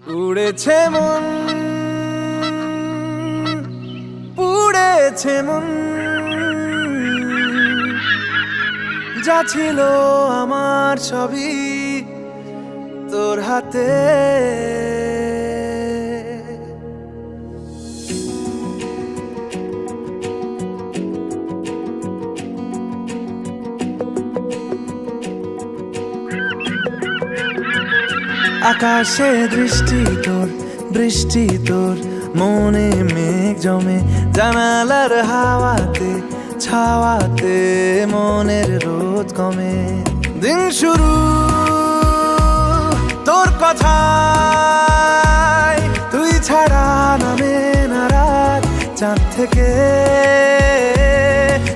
উড়েছে মন, পুড়েছে মন, যা ছিল আমার সবই তোর হাতে। আকাশে দৃষ্টি তোর, বৃষ্টি তোর, মনে মেঘ জমে, জানালার হাওয়াতে ছাওয়াতে মনের রোদ কমে। দিন শুরু তোর কথায়, তুই ছাড়া নামে না রাত, চাঁদ থেকে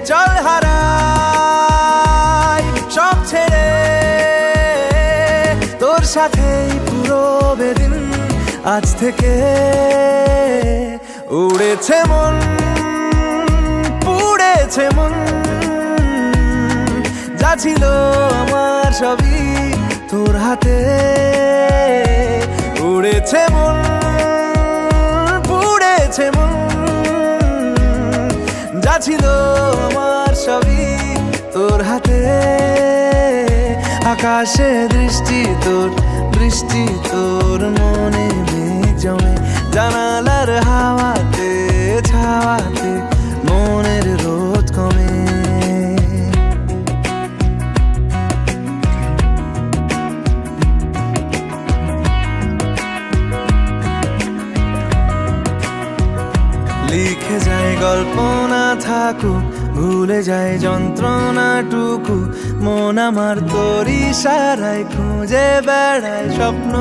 চল হারাই সব ছেড়ে, তোর সাথেই পুরো বেদিন আজ থেকে। উড়েছে মন, পুড়েছে মন, যা ছিল আমার সবই তোর হাতে। উড়েছে মন, পুড়েছে মন, যা ছিল আমার সবই তোর হাতে। আকাশে দৃষ্টি তোর, বৃষ্টি তোর, মনে মেঘ জমে, জানালার হাওয়াতে ছাওয়াতে মনের রোদ কমে। লিখে যায় গল্প না থাকুক, ভুলে যায় যন্ত্রণাটুকু, মন আমার তোর ইশারায় খুঁজে বেড়ায় স্বপ্ন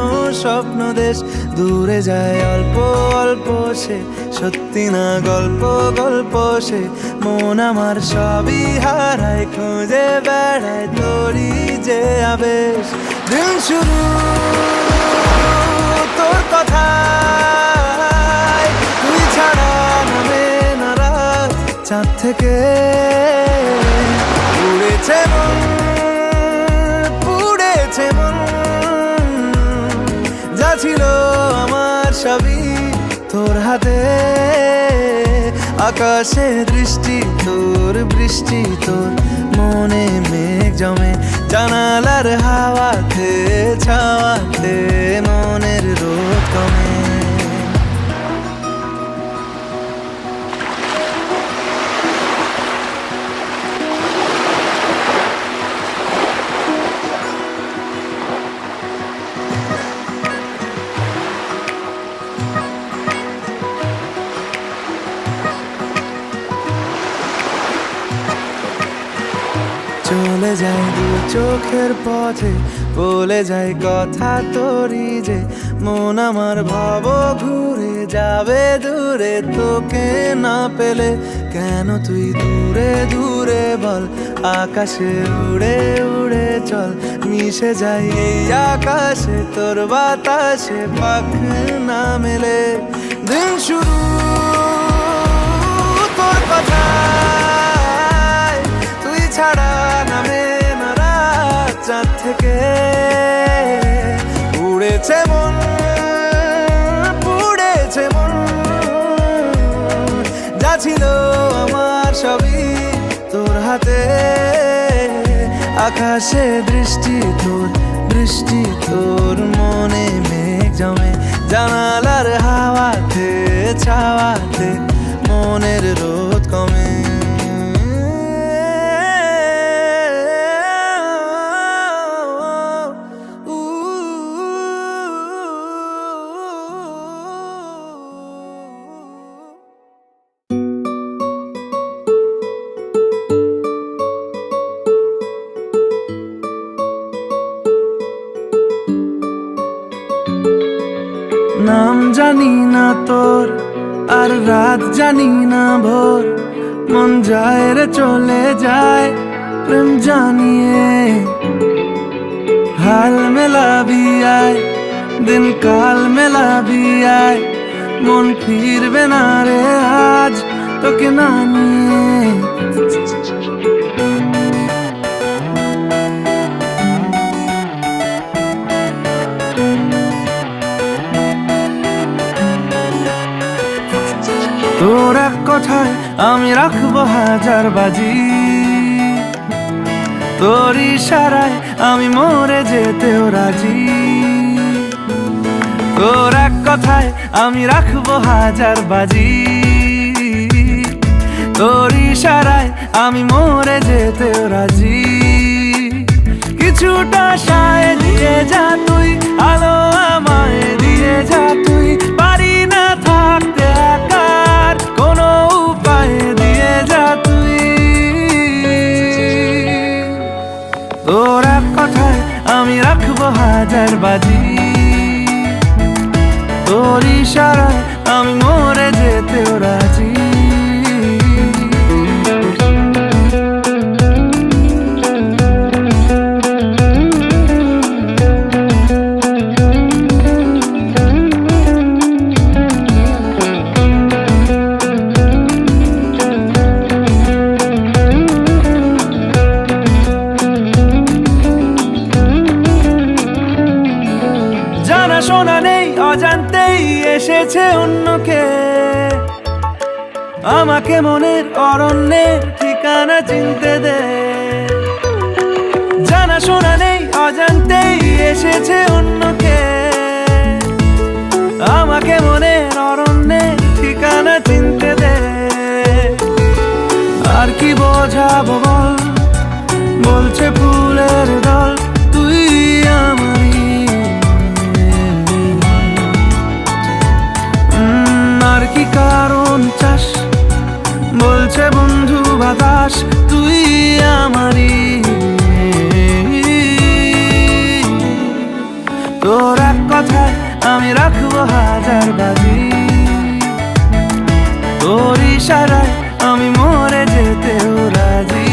স্বপ্ন দেশ। দূরে যায় অল্প অল্প সে, সত্যি না গল্প গল্প সে, মন আমার সবই হারায় খুঁজে বেড়ায় তোরই যে আবেশ। দিন শুরু তোর কথায়, তুই ছাড়া নামে না রাত, চাঁদ থেকে উড়েছে মন, পুড়েছে মন, যা ছিল আমার সবই তোর হাতে। আকাশে দৃষ্টি তোর, বৃষ্টি তোর, মনে মেঘ জমে, জানালার হাওয়াতে ছাওয়াতে মনের রোদ কমে। চলে যায় দু চোখের পথে, বলে যায় কথা তোরই যে, মন আমার ভাব ঘুরে যাবে দূরে তোকে না পেলে। কেন তুই দূরে দূরে বল, আকাশে উড়ে উড়ে চল, মিশে যাই এই আকাশে তোর বাতাসে পাখ না মেলে। দিন শুরু তোর কথায়, তুই ছাড়া নামে না রাত, চাঁদ থেকে উড়েছে মন, পুড়েছে মন, যা ছিল আমার সবই তোর হাতে। আকাশে দৃষ্টি তোর, বৃষ্টি তোর, মনে মেঘ জমে, জানালার হাওয়াতে ছাওয়াতে মনের রোদ কমে। নাম জানি না তোর, আর রাত জানি না ভোর, মন যায় রে চলে যায় প্রেম জানিয়ে। হাল মেলাবি আয়, দিন কাল মেলাবি আয়, মন ফিরবে না রে আজ তোকে না নিয়ে। তোর এক কথায় আমি রাখবো হাজার বাজি, তোর ইশারায় আমি মরে যেতেও রাজি। তোর এক কথায় আমি রাখবো হাজার বাজি, তোর ইশারায় আমি মরে যেতেও রাজি। কিছুটা সায় দিয়ে যা তুই, আলো আমায় দিয়ে যা তুই, পারি না থাকতে একার কোনো উপায় দিয়ে যা তুই। তোর এক কথায় আমি রাখবো হাজার বাজি, তোর ইশারায় আমি মরে যেতেও রাজি। শোনা নেই অজান্তেই এসেছে অন্যকে, আমাকে মনের অরণ্যের ঠিকানা চিনতে দে। জানা শোনা নেই অজান্তেই এসেছে অন্যকে, আমাকে মনের অরণ্যের ঠিকানা চিনতে দে। আর কি বোঝাবো বল, বলছে ফুলের দল তুই আমারই। আর কি কারণ চাস, বলছে বন্ধু বাতাস তুই আমারই। তোর এক কথায় আমি রাখবো হাজার বাজি, তোর ইশারায় আমি মরে যেতেও রাজি।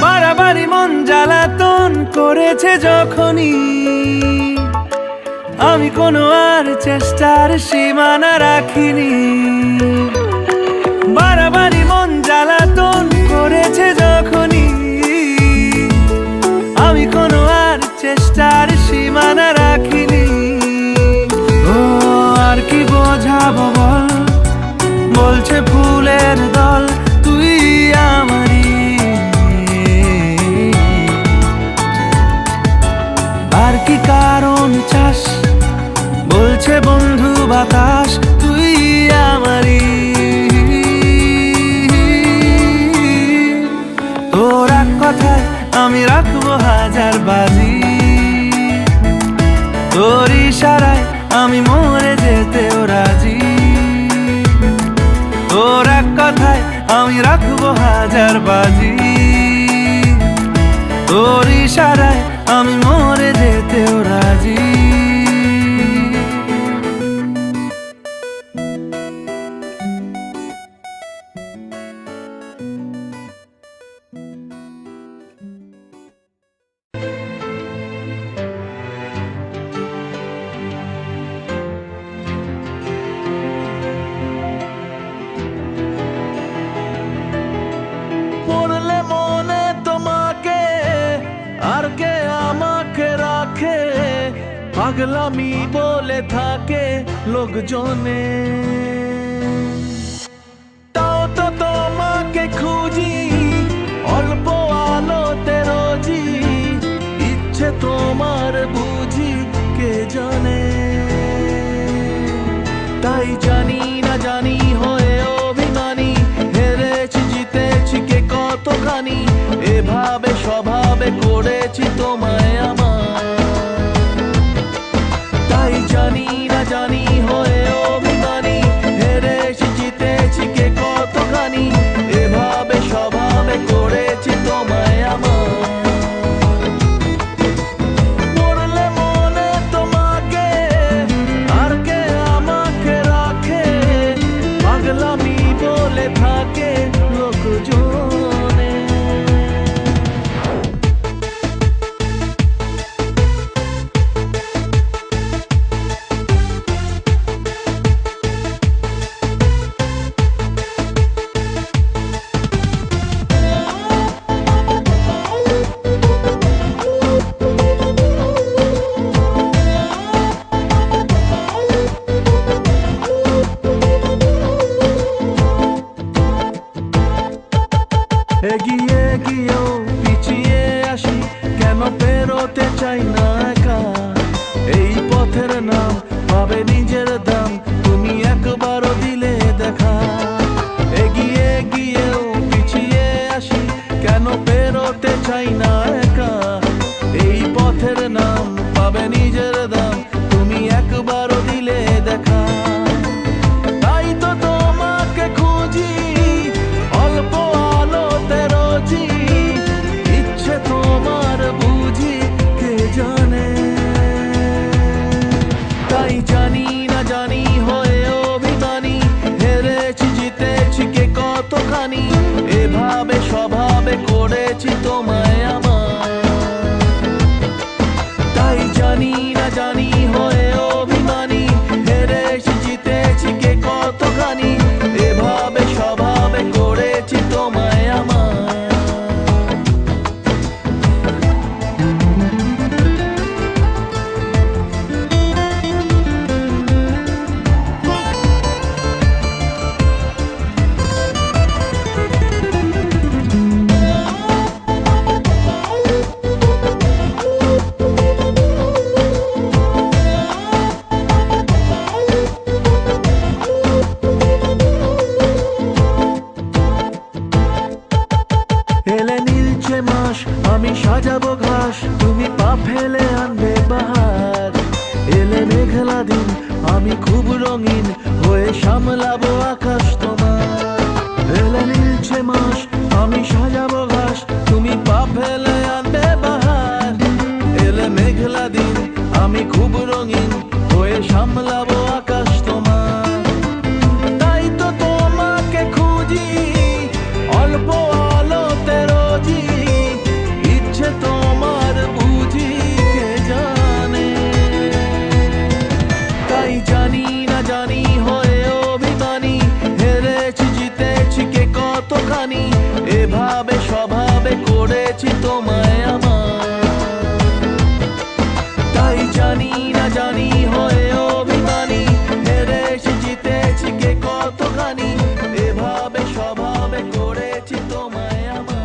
বাড়াবাড়ি মন জ্বালাতন করেছে যখনই, আমি কোনো আর চেষ্টার সীমানা রাখিনি। বাড়াবাড়ি মন জ্বালাতন করেছে যখনই, আমি কোনো আর চেষ্টার সীমানা রাখিনি। ও আর কি বোঝাবো বল, বলছে ফুলের দল তুই আমারই। আর কি কারণ চাস, বলছে বন্ধু বাতাস তুই আমারই। তোর এক কথায় আমি রাখবো হাজার বাজি, তোর ইশারায় আমি মরে যেতেও রাজি। তোর এক কথায় আমি রাখবো হাজার বাজি, তোর ইশারায় আমি মরে যেতেও রাজি। পড়লে মনে তোমাকে আর কে আমাকে রাখে, পাগলামি বলে থাকে লোকজনে। তাও তো তোমাকে খুঁজি অল্প আলোতে রোজি, ইচ্ছে তোমার বুঝি কে জানে। তাই জানি না জানি হয়ে অভিমানী, হেরেছি জিতেছি কে কতখানি, এভাবে স্বভাবে করেছি তোমায় আমার। তাই জানি না জানি হয়ে অভিমানী, হেরেছি জিতেছি কে কতখানি, এভাবে স্বভাবে করেছি তোমায় আমার। পড়লে মনে তোমাকে আর কে আমাকে রাখে, পাগলামি বলে থাকে লোকজনে। এগিয়ে গিয়েও পিছিয়ে আসি, কেন পেরোতে চাই না একা। এই পথের নাম পাবে নিজের দাম, তুমি একবারও দিলে দেখা। এগিয়ে গিয়েও পিছিয়ে আসি, কেন পেরোতে চাই না একা। এই পথের নাম পাবে নিজের দাম, তুমি একবারও দিলে দেখা। তাই তো তোমাকে খুঁজি অল্প আলোতে রোজি, ইচ্ছে তোমার বুঝি কে জানে। তাই জানি না জানি হয়ে অভিমানী, হেরেছি জিতেছি কে কতখানি, এভাবে স্বভাবে করেছি তোমায় আমার। তাই জানি না জানি হয়ে অভিমানী, হেরেছি জিতেছি কে কতখানি, এভাবে স্বভাবে করেছি তোমায় আমার। এলে নীলচে মাস আমি সাজাবো ঘাস, তুমি পা ফেলে আনবে বাহার। এলে মেঘলা দিন আমি খুব রঙিন হয়ে সামলাবো আকাশ তোমার। এলে নীলচে মাস আমি সাজাবো ঘাস, তুমি পা ফেলে আনবে বাহার। এলে মেঘলা দিন আমি খুব রঙিন হয়ে সামলাবো আকাশ তোমার। তাই তো তোমাকে খুঁজি অল্প আলোতে রোজি, ইচ্ছে তোমার বুঝি কে জানে। তাই জানি না জানি হয়ে অভিমানী, হেরেছি জিতেছি কে কতখানি, এভাবে স্বভাবে করেছি তোমায় আমার। তাই জানি না জানি হয়ে অভিমানী, হেরেছি জিতেছি কে কতখানি, এভাবে স্বভাবে করেছি তোমায় আমার।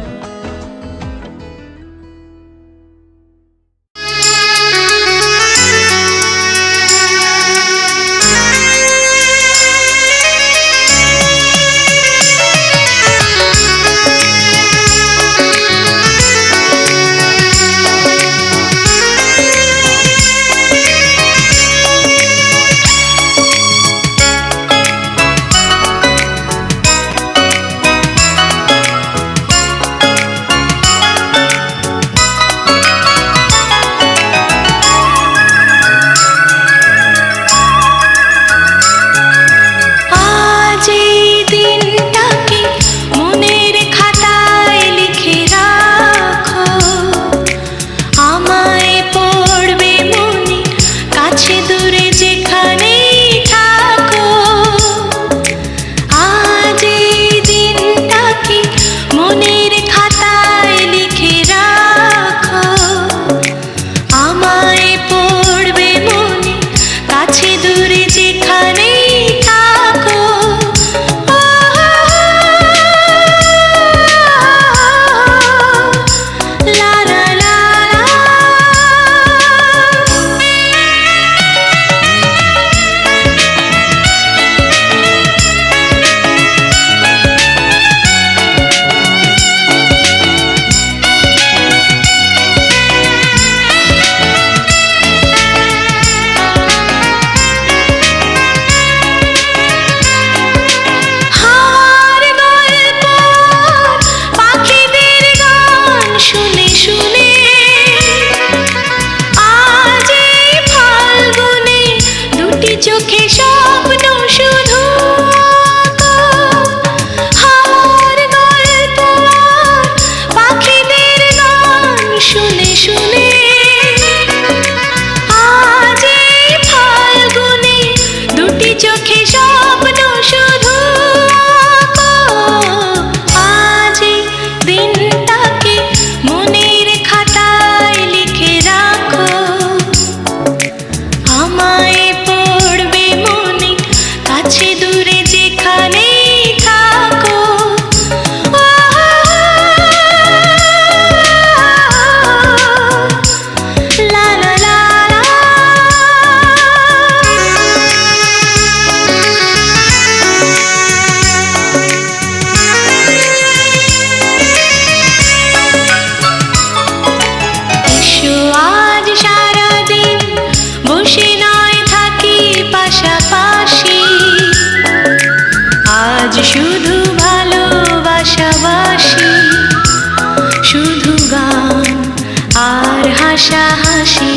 হাসা হাসি।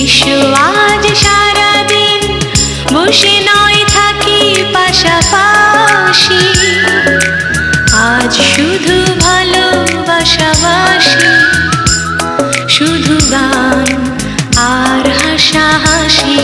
এসো আজ সারাদিন বসে নয় থাকি পাশাপাশি, আজ শুধু ভালোবাসাবাসি, শুধু গান আর হাসাহাসি।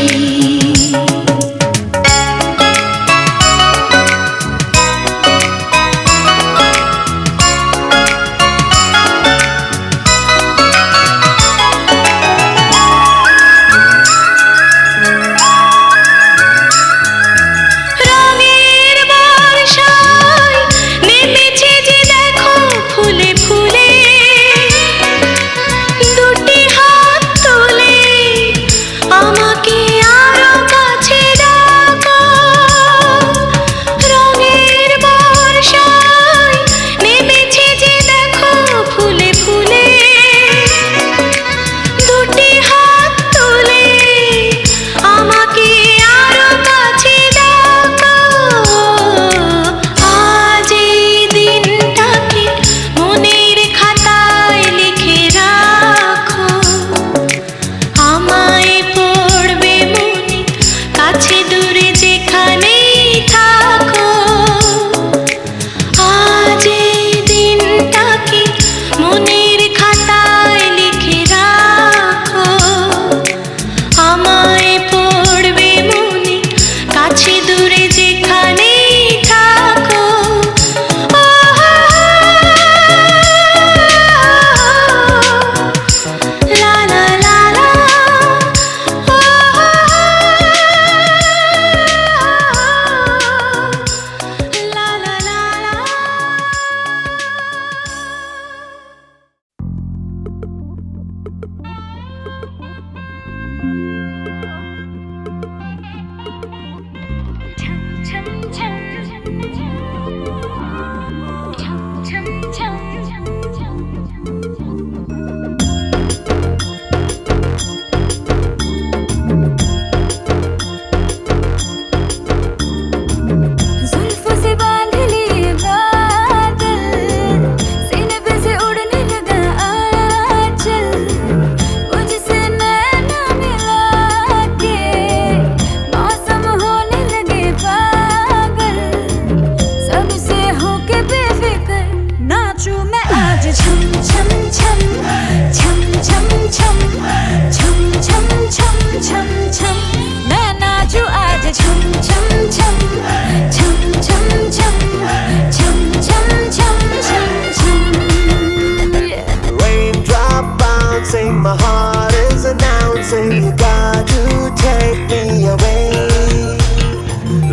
My heart is announcing you got to take me away.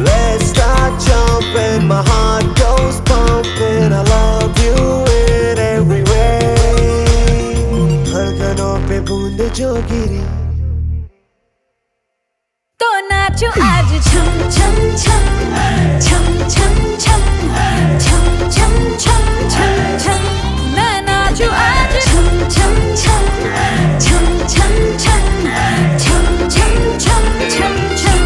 Let's start jumping, my heart goes pumping. I love you in every way. धड़कनों पे बूंद जो गिरी तो नाचो आज छम छम छम छम छम छम छम छम छम छम छम। मैं नाचो आज छम छम छम छम छम छम छम छम छम छम छम।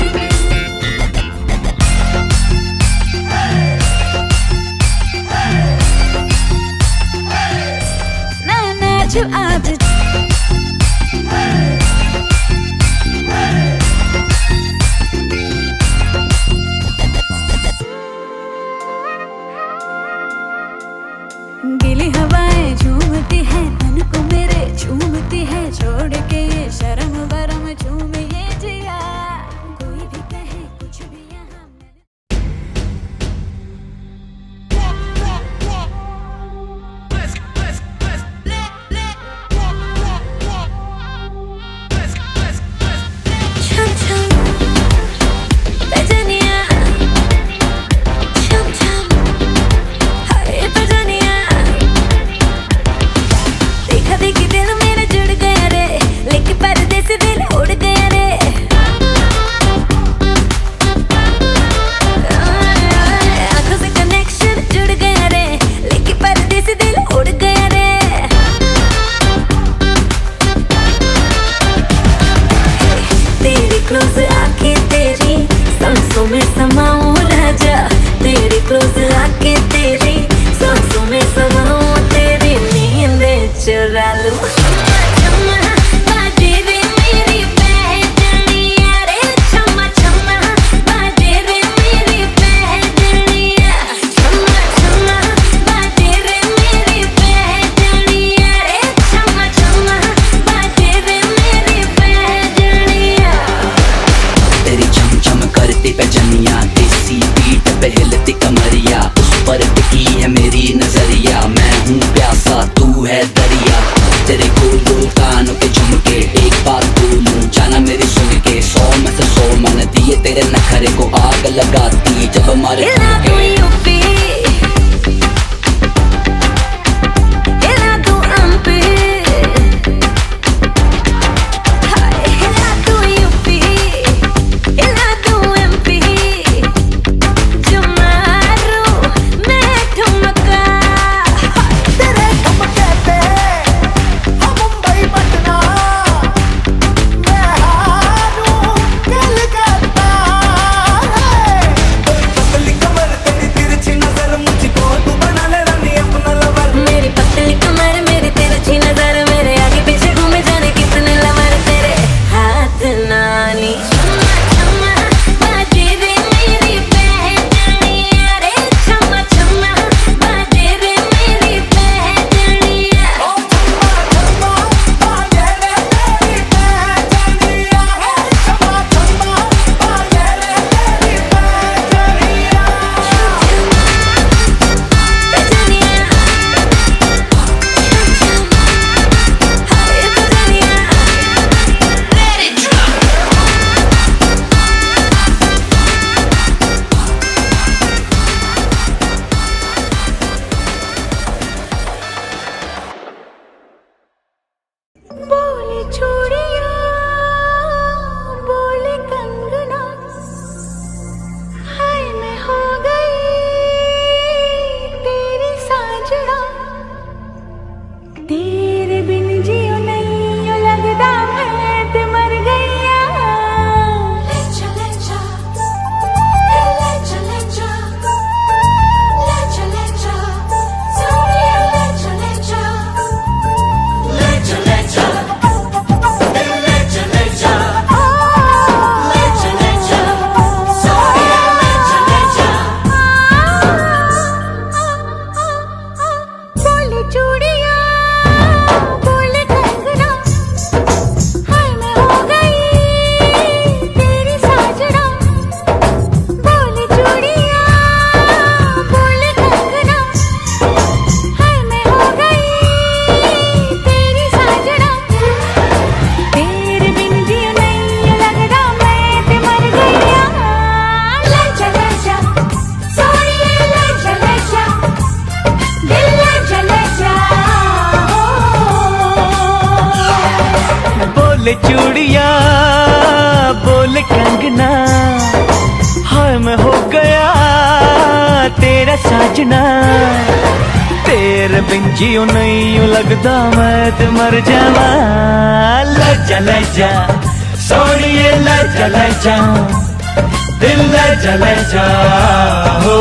मैं नाचो आज गीली हवाएं झूमती है तन को मेरे झूमती है छोड़ के ये शर्म वरम झूम ये जिया कोई भी कहे कुछ भी यहाँ छम छम बजनिया छम छम हाय बजनिया देखा देखी दिल मेरा जुड़ गया रे लेके परदेस दिल उड़ गया रे। मेरी नजरिया, मैं हूँ प्यासा तू है दरिया। तेरे गोल गोल कानों के झुमके, एक बात बोलूं जाना मेरी सुन के, 100 में से 100 मन दिए तेरे नखरे को आग लगाती जब हमारे बोले चूड़िया बोले कंगना, हाय मैं हो गया तेरा साजना। तेरे बिन जियो नहीं लगता मैं तो मर जावा। लजा लजा सोनिए लजा लजा, दिल लजा लजा हो।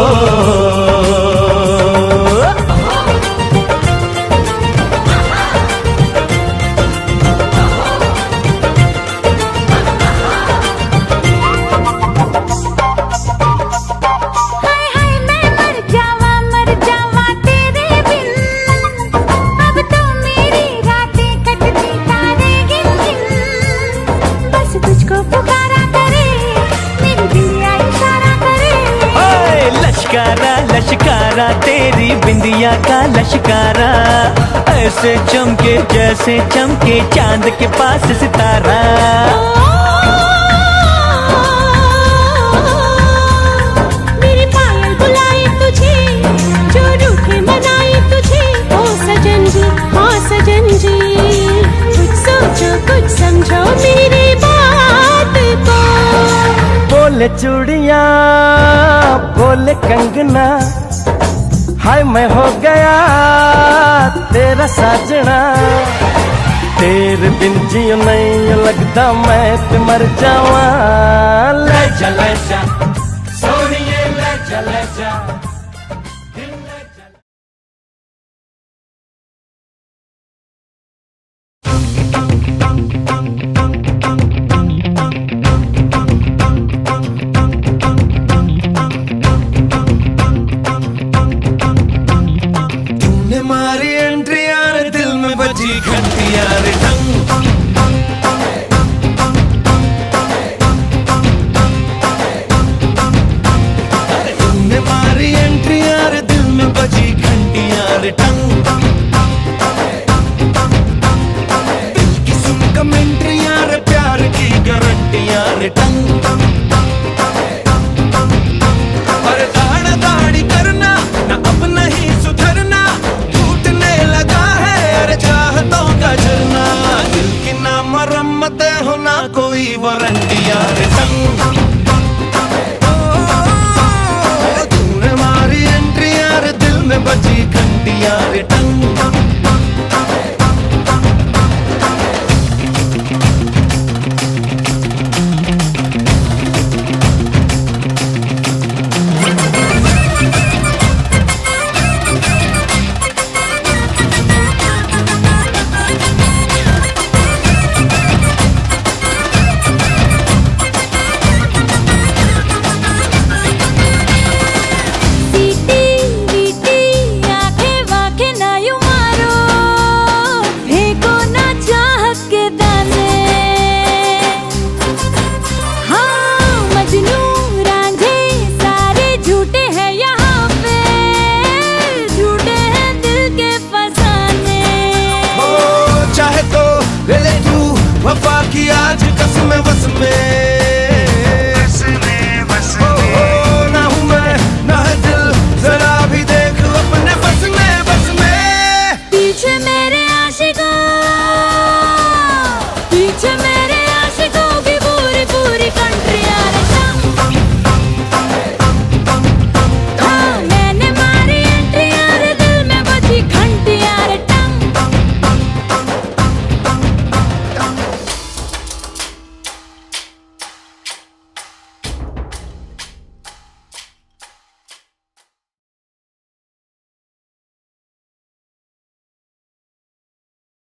लश्कारा तेरी बिंदिया का लश्कारा, ऐसे चमके जैसे चमके चांद के पास सितारा। मेरी पायल बुलाए तुझे, जो रूठे मनाए तुझे, ओ सजन जी हाँ सजन जी। कुछ सोचो कुछ समझो मेरी बात को। बोले चूड़िया बोले कंगना, हाय मैं हो गया तेरा साजना। तेरे बिन जियो नहीं लगता मैं तो मर जावा। लजा लजा सोनिए लजा लजा। मारी एंट्री यार दिल में बजी घंटी यार टंग। तुमने मारी एंट्री यार दिल में बजी घंटी। रे टंग दिल की सुन कमेंट्रियां रे प्यार की गारंटियां रे टंग अरे दाढ़ा दाढ़ी करना ना अब नहीं सुधरना टूटने लगा है अरे चाहतों का झरना दिल की ना मरम्मत हो ना कोई वारंटियां रे टंग तूने मारी एंट्रियां रे दिल में बची घंटियां रे टंग सीटी वीटी आंखें वाखें ना यूं मारो फेंको ना चाहत के दाने हाँ मजनू रांझे सारे झूठे हैं यहाँ पे झूठे हैं दिल के फसाने ओ चाहे तो ले ले तू वफा की आज कसम वस में